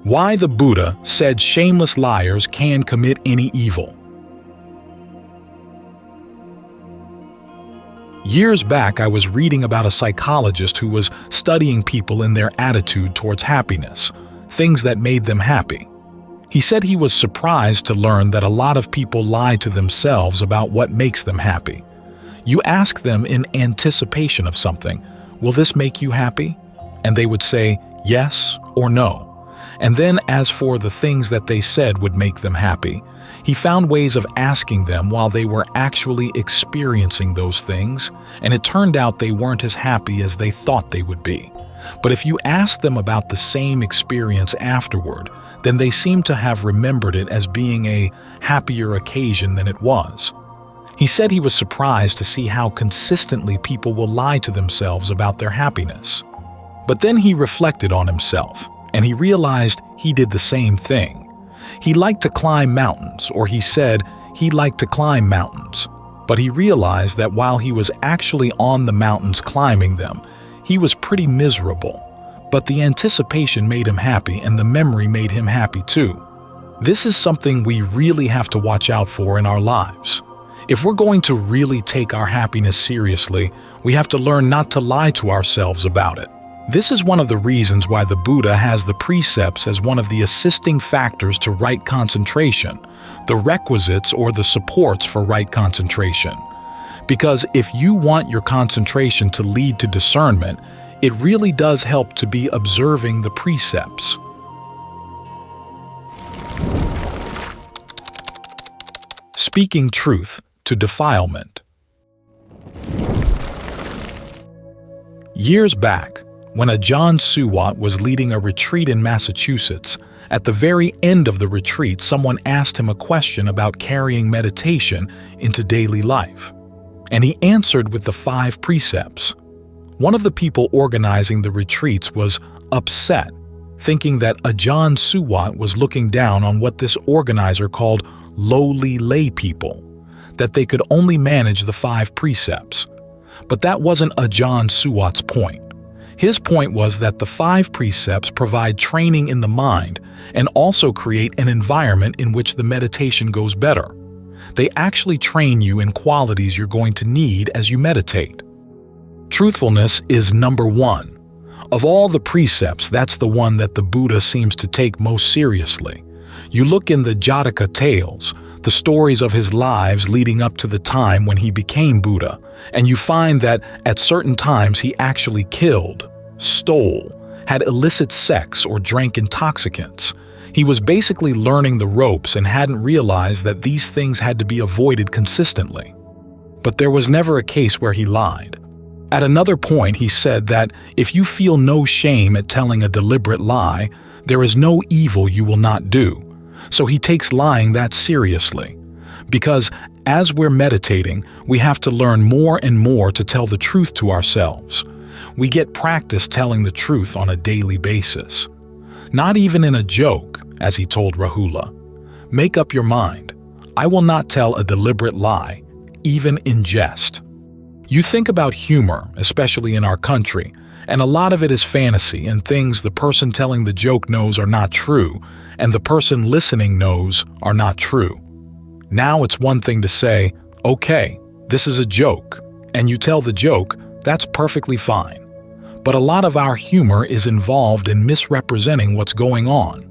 Why the Buddha said shameless liars can commit any evil. Years back, I was reading about a psychologist who was studying people in their attitude towards happiness, things that made them happy. He said he was surprised to learn that a lot of people lie to themselves about what makes them happy. You ask them in anticipation of something, "Will this make you happy?" And they would say yes or no. And then as for the things that they said would make them happy, he found ways of asking them while they were actually experiencing those things, and it turned out they weren't as happy as they thought they would be. But if you ask them about the same experience afterward, then they seem to have remembered it as being a happier occasion than it was. He said he was surprised to see how consistently people will lie to themselves about their happiness. But then he reflected on himself, and he realized he did the same thing. He liked to climb mountains, or he said he liked to climb mountains. But he realized that while he was actually on the mountains climbing them, he was pretty miserable. But the anticipation made him happy, and the memory made him happy too. This is something we really have to watch out for in our lives. If we're going to really take our happiness seriously, we have to learn not to lie to ourselves about it. This is one of the reasons why the Buddha has the precepts as one of the assisting factors to right concentration, the requisites or the supports for right concentration. Because if you want your concentration to lead to discernment, it really does help to be observing the precepts. Speaking truth to defilement. Years back, when Ajaan Lee was leading a retreat in Massachusetts, at the very end of the retreat, someone asked him a question about carrying meditation into daily life. And he answered with the 5 precepts. One of the people organizing the retreats was upset, thinking that Ajaan Lee was looking down on what this organizer called lowly lay people, that they could only manage the 5 precepts. But that wasn't Ajaan Lee's point. His point was that the 5 precepts provide training in the mind and also create an environment in which the meditation goes better. They actually train you in qualities you're going to need as you meditate. Truthfulness is number 1. Of all the precepts, that's the one that the Buddha seems to take most seriously. You look in the Jataka tales, the stories of his lives leading up to the time when he became Buddha, and you find that at certain times he actually killed, stole, had illicit sex, or drank intoxicants. He was basically learning the ropes and hadn't realized that these things had to be avoided consistently. But there was never a case where he lied. At another point, he said that if you feel no shame at telling a deliberate lie, there is no evil you will not do. So he takes lying that seriously. Because as we're meditating, we have to learn more and more to tell the truth to ourselves. We get practice telling the truth on a daily basis. Not even in a joke, as he told Rahula. Make up your mind. I will not tell a deliberate lie, even in jest. You think about humor, especially in our country, and a lot of it is fantasy and things the person telling the joke knows are not true, and the person listening knows are not true. Now it's one thing to say, okay, this is a joke, and you tell the joke, that's perfectly fine. But a lot of our humor is involved in misrepresenting what's going on.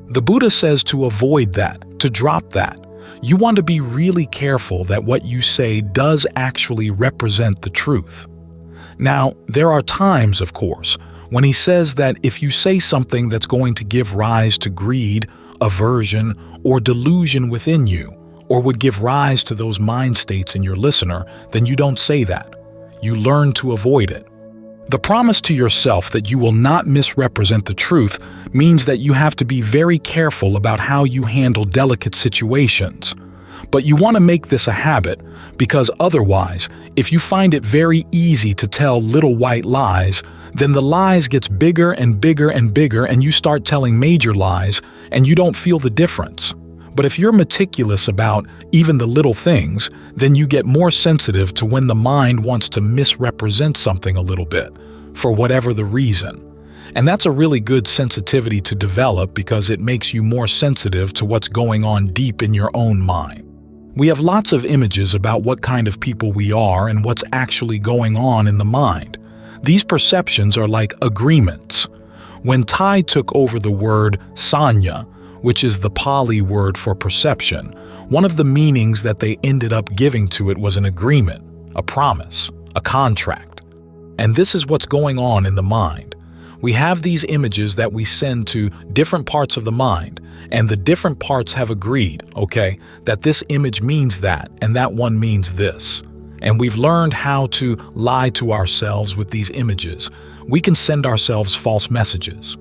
The Buddha says to avoid that, to drop that. You want to be really careful that what you say does actually represent the truth. Now, there are times, of course, when he says that if you say something that's going to give rise to greed, aversion, or delusion within you, or would give rise to those mind states in your listener, then you don't say that. You learn to avoid it. The promise to yourself that you will not misrepresent the truth means that you have to be very careful about how you handle delicate situations. But you want to make this a habit, because otherwise, if you find it very easy to tell little white lies, then the lies gets bigger and bigger and bigger, and you start telling major lies, and you don't feel the difference. But if you're meticulous about even the little things, then you get more sensitive to when the mind wants to misrepresent something a little bit, for whatever the reason. And that's a really good sensitivity to develop because it makes you more sensitive to what's going on deep in your own mind. We have lots of images about what kind of people we are and what's actually going on in the mind. These perceptions are like agreements. When Thai took over the word sanya, which is the Pali word for perception, one of the meanings that they ended up giving to it was an agreement, a promise, a contract. And this is what's going on in the mind. We have these images that we send to different parts of the mind, and the different parts have agreed, that this image means that, and that one means this. And we've learned how to lie to ourselves with these images. We can send ourselves false messages.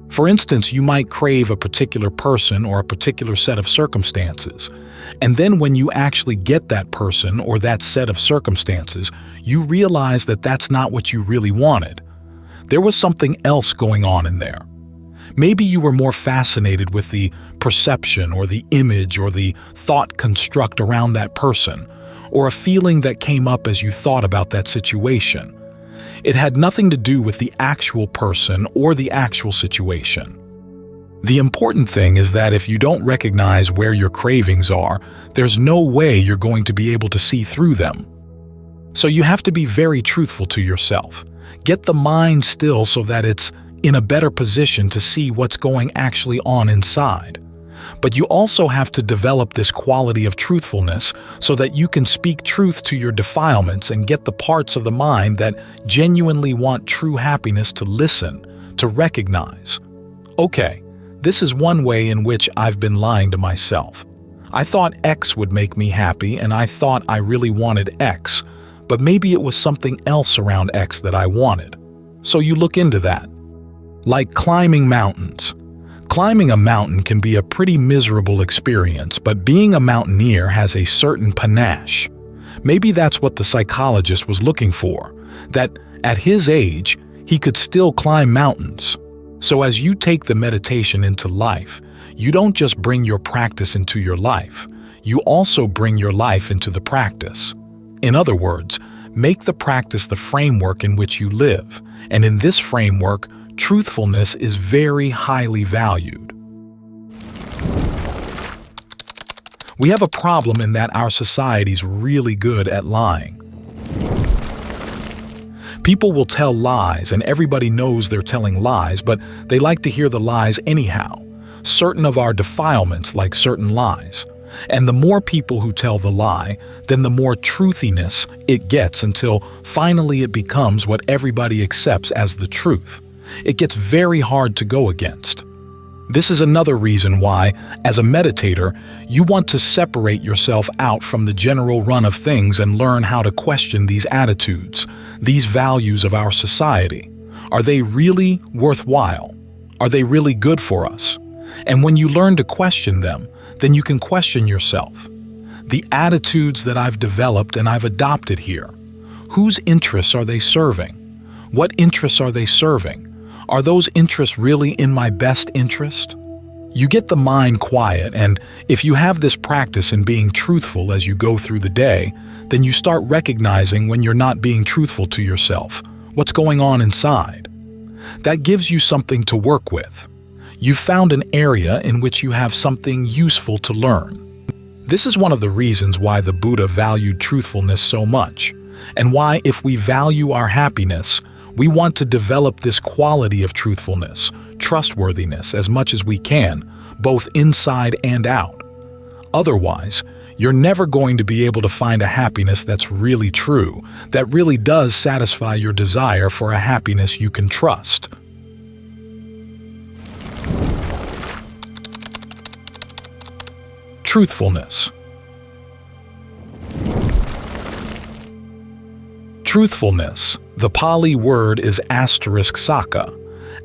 For instance, you might crave a particular person or a particular set of circumstances. And then when you actually get that person or that set of circumstances, you realize that that's not what you really wanted. There was something else going on in there. Maybe you were more fascinated with the perception or the image or the thought construct around that person, or a feeling that came up as you thought about that situation. It had nothing to do with the actual person or the actual situation. The important thing is that if you don't recognize where your cravings are, there's no way you're going to be able to see through them. So you have to be very truthful to yourself. Get the mind still so that it's in a better position to see what's going actually on inside. But you also have to develop this quality of truthfulness so that you can speak truth to your defilements and get the parts of the mind that genuinely want true happiness to listen, to recognize. Okay, this is one way in which I've been lying to myself. I thought X would make me happy and I thought I really wanted X, but maybe it was something else around X that I wanted. So you look into that. Like climbing mountains. Climbing a mountain can be a pretty miserable experience, but being a mountaineer has a certain panache. Maybe that's what the psychologist was looking for, that at his age, he could still climb mountains. So as you take the meditation into life, you don't just bring your practice into your life, you also bring your life into the practice. In other words, make the practice the framework in which you live, and in this framework, truthfulness is very highly valued. We have a problem in that our society's really good at lying. People will tell lies and everybody knows they're telling lies, but they like to hear the lies anyhow. Certain of our defilements like certain lies. And the more people who tell the lie, then the more truthiness it gets until finally it becomes what everybody accepts as the truth. It gets very hard to go against. This is another reason why, as a meditator, you want to separate yourself out from the general run of things and learn how to question these attitudes, these values of our society. Are they really worthwhile? Are they really good for us? And when you learn to question them, then you can question yourself. The attitudes that I've developed and I've adopted here, whose interests are they serving? What interests are they serving? Are those interests really in my best interest? You get the mind quiet, and if you have this practice in being truthful as you go through the day, then you start recognizing when you're not being truthful to yourself, what's going on inside. That gives you something to work with. You've found an area in which you have something useful to learn. This is one of the reasons why the Buddha valued truthfulness so much, and why, if we value our happiness, we want to develop this quality of truthfulness, trustworthiness as much as we can, both inside and out. Otherwise, you're never going to be able to find a happiness that's really true, that really does satisfy your desire for a happiness you can trust. Truthfulness. Truthfulness. The Pali word is *sacca.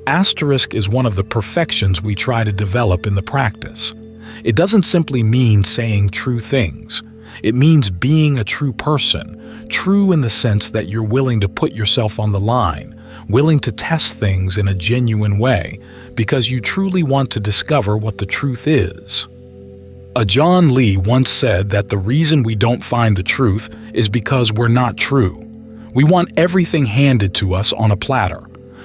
Asterisk is one of the perfections we try to develop in the practice. It doesn't simply mean saying true things. It means being a true person, true in the sense that you're willing to put yourself on the line, willing to test things in a genuine way, because you truly want to discover what the truth is. Ajaan Lee once said that the reason we don't find the truth is because we're not true. We want everything handed to us on a platter.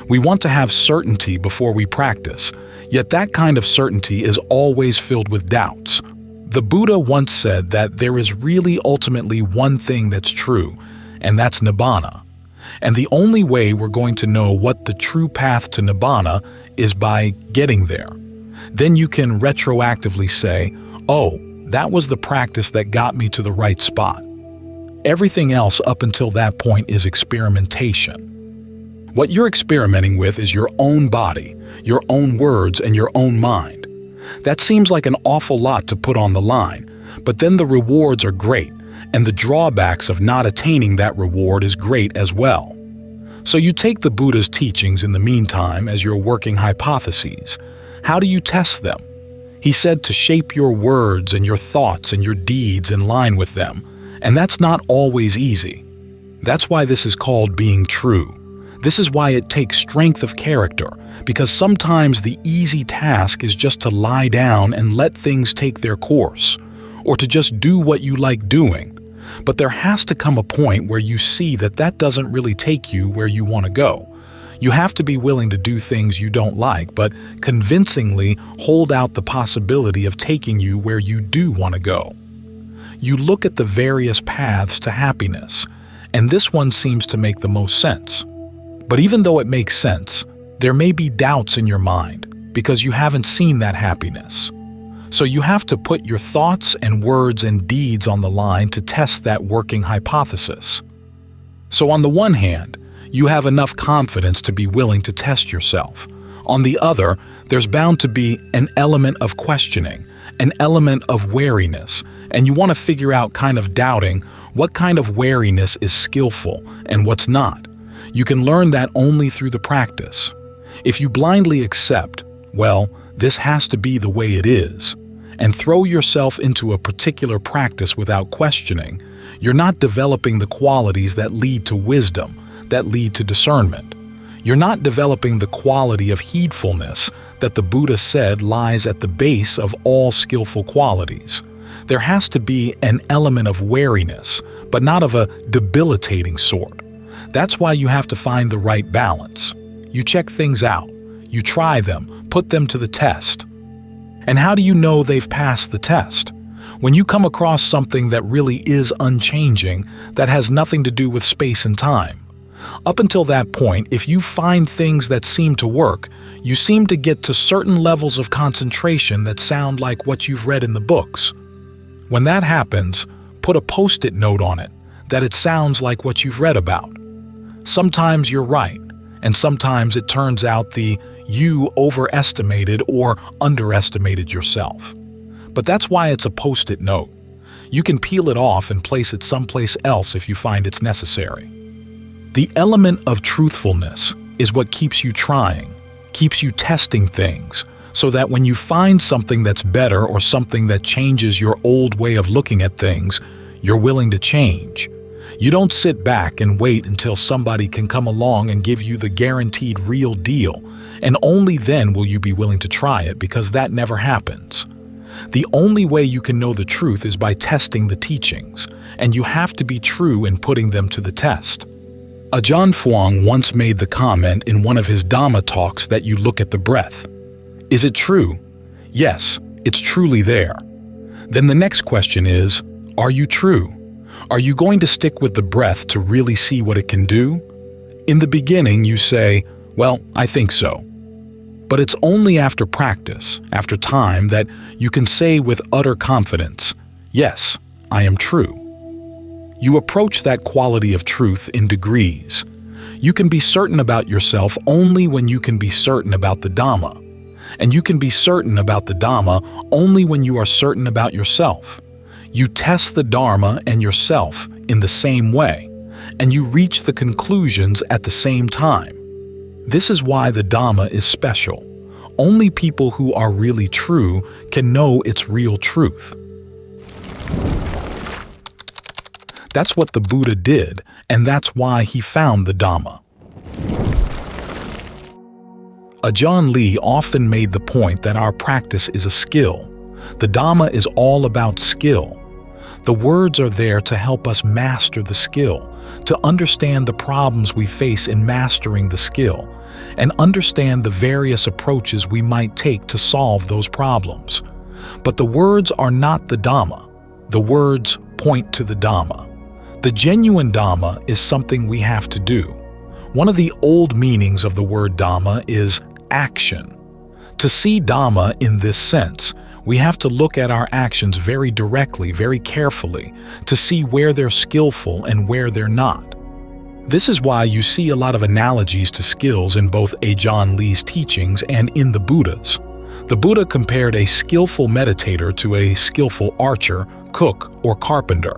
We want to have certainty before we practice, yet that kind of certainty is always filled with doubts. The Buddha once said that there is really ultimately one thing that's true, and that's Nibbana. And the only way we're going to know what the true path to Nibbana is by getting there. Then you can retroactively say, oh, that was the practice that got me to the right spot. Everything else up until that point is experimentation. What you're experimenting with is your own body, your own words, and your own mind. That seems like an awful lot to put on the line, but then the rewards are great, and the drawbacks of not attaining that reward is great as well. So you take the Buddha's teachings in the meantime as your working hypotheses. How do you test them? He said to shape your words and your thoughts and your deeds in line with them, and that's not always easy. That's why this is called being true. This is why it takes strength of character, because sometimes the easy task is just to lie down and let things take their course, or to just do what you like doing. But there has to come a point where you see that that doesn't really take you where you want to go. You have to be willing to do things you don't like, but convincingly hold out the possibility of taking you where you do want to go. You look at the various paths to happiness, and this one seems to make the most sense. But even though it makes sense, there may be doubts in your mind because you haven't seen that happiness. So you have to put your thoughts and words and deeds on the line to test that working hypothesis. So on the one hand, you have enough confidence to be willing to test yourself. On the other, there's bound to be an element of questioning, an element of wariness, and you want to figure out kind of doubting what kind of wariness is skillful and what's not. You can learn that only through the practice. If you blindly accept, well, this has to be the way it is, and throw yourself into a particular practice without questioning, you're not developing the qualities that lead to wisdom, that lead to discernment. You're not developing the quality of heedfulness that the Buddha said lies at the base of all skillful qualities. There has to be an element of wariness, but not of a debilitating sort. That's why you have to find the right balance. You check things out. You try them, put them to the test. And how do you know they've passed the test? When you come across something that really is unchanging, that has nothing to do with space and time. Up until that point, if you find things that seem to work, you seem to get to certain levels of concentration that sound like what you've read in the books. When that happens, put a post-it note on it, that it sounds like what you've read about. Sometimes you're right, and sometimes it turns out you overestimated or underestimated yourself. But that's why it's a post-it note. You can peel it off and place it someplace else if you find it's necessary. The element of truthfulness is what keeps you trying, keeps you testing things, so that when you find something that's better or something that changes your old way of looking at things, you're willing to change. You don't sit back and wait until somebody can come along and give you the guaranteed real deal, and only then will you be willing to try it, because that never happens. The only way you can know the truth is by testing the teachings, and you have to be true in putting them to the test. Ajaan Fuang once made the comment in one of his Dhamma talks that you look at the breath. Is it true? Yes, it's truly there. Then the next question is, are you true? Are you going to stick with the breath to really see what it can do? In the beginning, you say, well, I think so. But it's only after practice, after time, that you can say with utter confidence, yes, I am true. You approach that quality of truth in degrees. You can be certain about yourself only when you can be certain about the Dhamma. And you can be certain about the Dhamma only when you are certain about yourself. You test the Dharma and yourself in the same way, and you reach the conclusions at the same time. This is why the Dhamma is special. Only people who are really true can know its real truth. That's what the Buddha did, and that's why he found the Dhamma. Ajaan Lee often made the point that our practice is a skill. The Dhamma is all about skill. The words are there to help us master the skill, to understand the problems we face in mastering the skill, and understand the various approaches we might take to solve those problems. But the words are not the Dhamma. The words point to the Dhamma. The genuine Dhamma is something we have to do. One of the old meanings of the word Dhamma is action. To see Dhamma in this sense, we have to look at our actions very directly, very carefully, to see where they're skillful and where they're not. This is why you see a lot of analogies to skills in both Ajaan Lee's teachings and in the Buddha's. The Buddha compared a skillful meditator to a skillful archer, cook, or carpenter.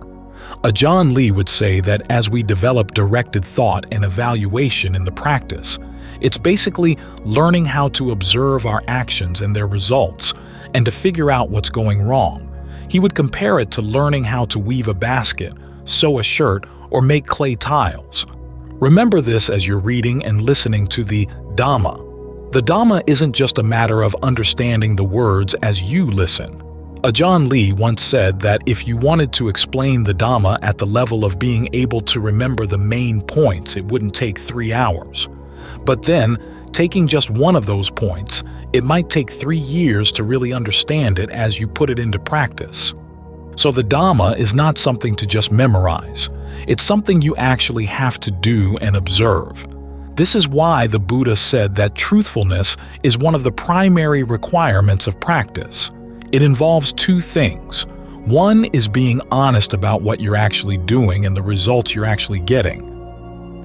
Ajaan Lee would say that as we develop directed thought and evaluation in the practice, it's basically learning how to observe our actions and their results, and to figure out what's going wrong. He would compare it to learning how to weave a basket, sew a shirt, or make clay tiles. Remember this as you're reading and listening to the Dhamma. The Dhamma isn't just a matter of understanding the words as you listen. Ajaan Lee once said that if you wanted to explain the Dhamma at the level of being able to remember the main points, it wouldn't take 3 hours. But then, taking just one of those points, it might take 3 years to really understand it as you put it into practice. So the Dhamma is not something to just memorize. It's something you actually have to do and observe. This is why the Buddha said that truthfulness is one of the primary requirements of practice. It involves 2 things. One is being honest about what you're actually doing and the results you're actually getting.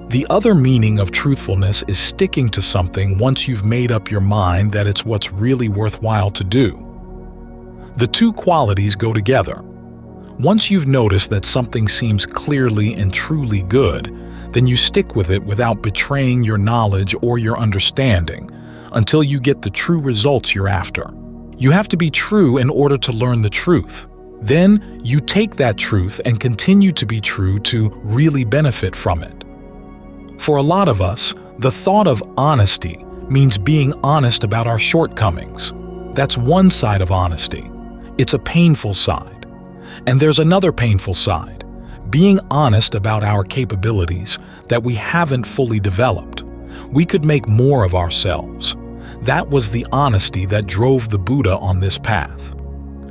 The other meaning of truthfulness is sticking to something once you've made up your mind that it's what's really worthwhile to do. The 2 qualities go together. Once you've noticed that something seems clearly and truly good, then you stick with it without betraying your knowledge or your understanding until you get the true results you're after. You have to be true in order to learn the truth. Then you take that truth and continue to be true to really benefit from it. For a lot of us, the thought of honesty means being honest about our shortcomings. That's one side of honesty. It's a painful side. And there's another painful side, being honest about our capabilities that we haven't fully developed. We could make more of ourselves. That was the honesty that drove the Buddha on this path.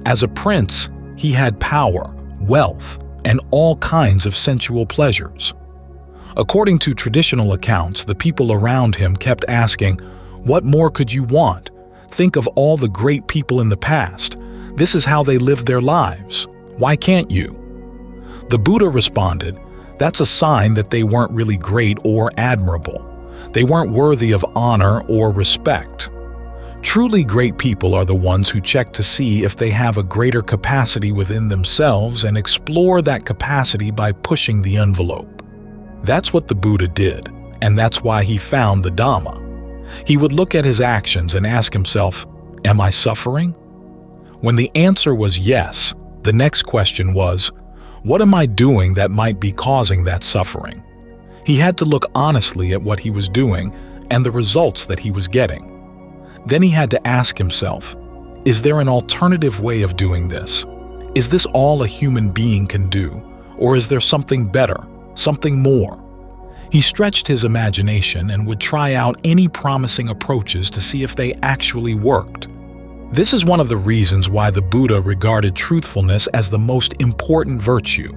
As a prince, he had power, wealth, and all kinds of sensual pleasures. According to traditional accounts, the people around him kept asking, "What more could you want? Think of all the great people in the past. This is how they lived their lives. Why can't you?" The Buddha responded, "That's a sign that they weren't really great or admirable. They weren't worthy of honor or respect. Truly great people are the ones who check to see if they have a greater capacity within themselves and explore that capacity by pushing the envelope." That's what the Buddha did, and that's why he found the Dhamma. He would look at his actions and ask himself, "Am I suffering?" When the answer was yes, the next question was, "What am I doing that might be causing that suffering?" He had to look honestly at what he was doing and the results that he was getting. Then he had to ask himself, "Is there an alternative way of doing this? Is this all a human being can do, or is there something better? Something more?" He stretched his imagination and would try out any promising approaches to see if they actually worked. This is one of the reasons why the Buddha regarded truthfulness as the most important virtue,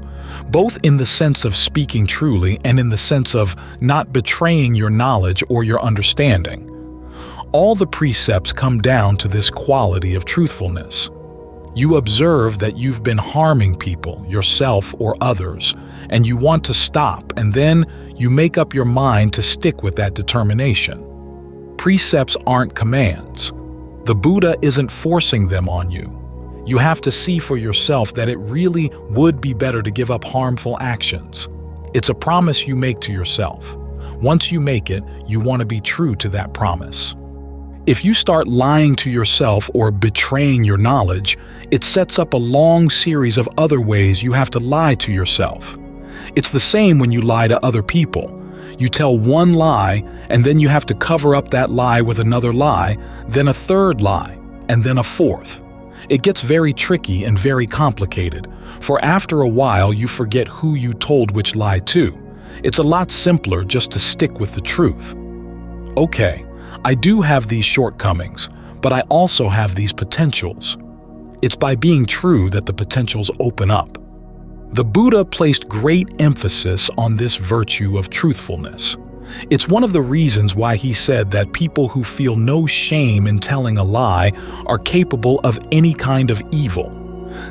both in the sense of speaking truly and in the sense of not betraying your knowledge or your understanding. All the precepts come down to this quality of truthfulness. You observe that you've been harming people, yourself or others, and you want to stop, and then you make up your mind to stick with that determination. Precepts aren't commands. The Buddha isn't forcing them on you. You have to see for yourself that it really would be better to give up harmful actions. It's a promise you make to yourself. Once you make it, you want to be true to that promise. If you start lying to yourself or betraying your knowledge, it sets up a long series of other ways you have to lie to yourself. It's the same when you lie to other people. You tell one lie, and then you have to cover up that lie with another lie, then a third lie, and then a fourth. It gets very tricky and very complicated, for after a while you forget who you told which lie to. It's a lot simpler just to stick with the truth. Okay, I do have these shortcomings, but I also have these potentials. It's by being true that the potentials open up. The Buddha placed great emphasis on this virtue of truthfulness. It's one of the reasons why he said that people who feel no shame in telling a lie are capable of any kind of evil.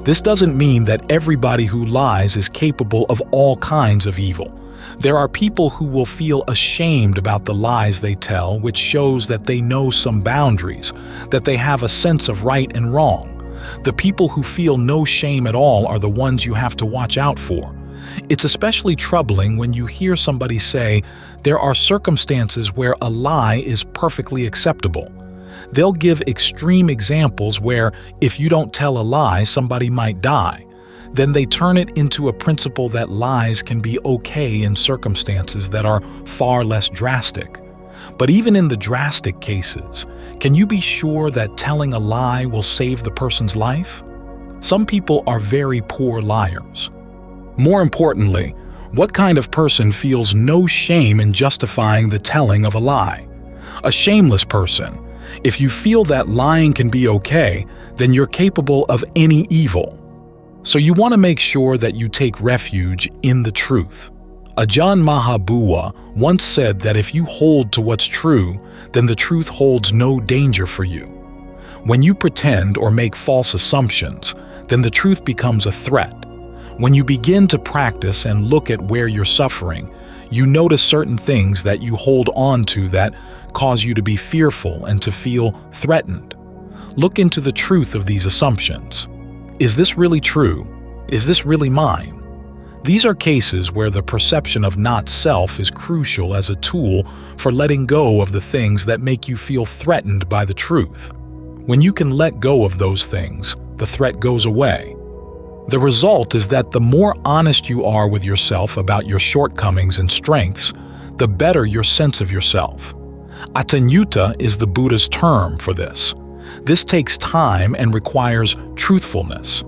This doesn't mean that everybody who lies is capable of all kinds of evil. There are people who will feel ashamed about the lies they tell, which shows that they know some boundaries, that they have a sense of right and wrong. The people who feel no shame at all are the ones you have to watch out for. It's especially troubling when you hear somebody say, there are circumstances where a lie is perfectly acceptable. They'll give extreme examples where, if you don't tell a lie, somebody might die. Then they turn it into a principle that lies can be okay in circumstances that are far less drastic. But even in the drastic cases, can you be sure that telling a lie will save the person's life? Some people are very poor liars. More importantly, what kind of person feels no shame in justifying the telling of a lie? A shameless person. If you feel that lying can be okay, then you're capable of any evil. So you want to make sure that you take refuge in the truth. Ajaan Maha Boowa once said that if you hold to what's true, then the truth holds no danger for you. When you pretend or make false assumptions, then the truth becomes a threat. When you begin to practice and look at where you're suffering, you notice certain things that you hold on to that cause you to be fearful and to feel threatened. Look into the truth of these assumptions. Is this really true? Is this really mine? These are cases where the perception of not self is crucial as a tool for letting go of the things that make you feel threatened by the truth. When you can let go of those things, the threat goes away. The result is that the more honest you are with yourself about your shortcomings and strengths, the better your sense of yourself. Atanyuta is the Buddha's term for this. This takes time and requires truthfulness.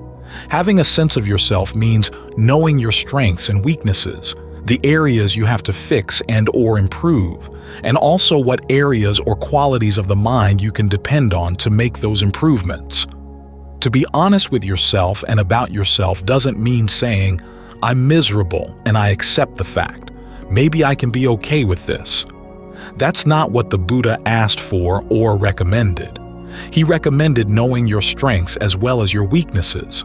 Having a sense of yourself means knowing your strengths and weaknesses, the areas you have to fix and/or improve, and also what areas or qualities of the mind you can depend on to make those improvements. To be honest with yourself and about yourself doesn't mean saying, I'm miserable and I accept the fact. Maybe I can be okay with this. That's not what the Buddha asked for or recommended. He recommended knowing your strengths as well as your weaknesses.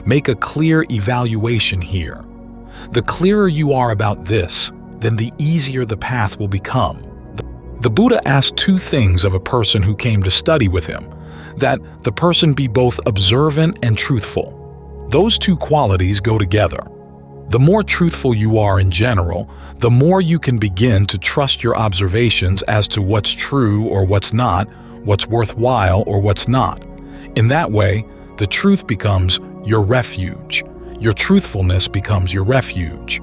Make a clear evaluation here. The clearer you are about this, then the easier the path will become. The Buddha asked two things of a person who came to study with him: that the person be both observant and truthful. Those two qualities go together. The more truthful you are in general, the more you can begin to trust your observations as to what's true or what's not, what's worthwhile or what's not. In that way, the truth becomes your refuge. Your truthfulness becomes your refuge.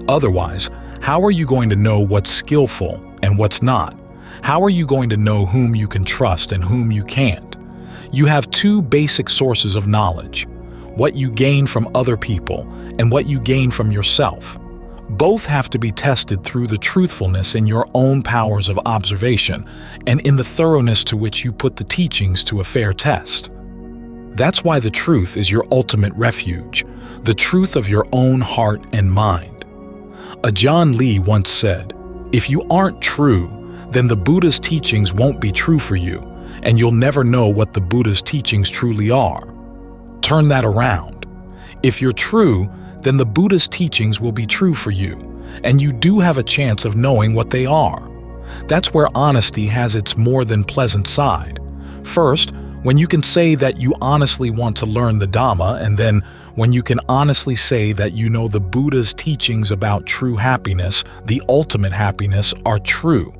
Otherwise, how are you going to know what's skillful and what's not? How are you going to know whom you can trust and whom you can't? You have two basic sources of knowledge: what you gain from other people and what you gain from yourself. Both have to be tested through the truthfulness in your own powers of observation and in the thoroughness to which you put the teachings to a fair test. That's why the truth is your ultimate refuge, the truth of your own heart and mind. Ajaan Lee once said, if you aren't true, then the Buddha's teachings won't be true for you, and you'll never know what the Buddha's teachings truly are. Turn that around. If you're true, then the Buddha's teachings will be true for you, and you do have a chance of knowing what they are. That's where honesty has its more than pleasant side. First, when you can say that you honestly want to learn the Dhamma, and then when you can honestly say that you know the Buddha's teachings about true happiness, the ultimate happiness, are true.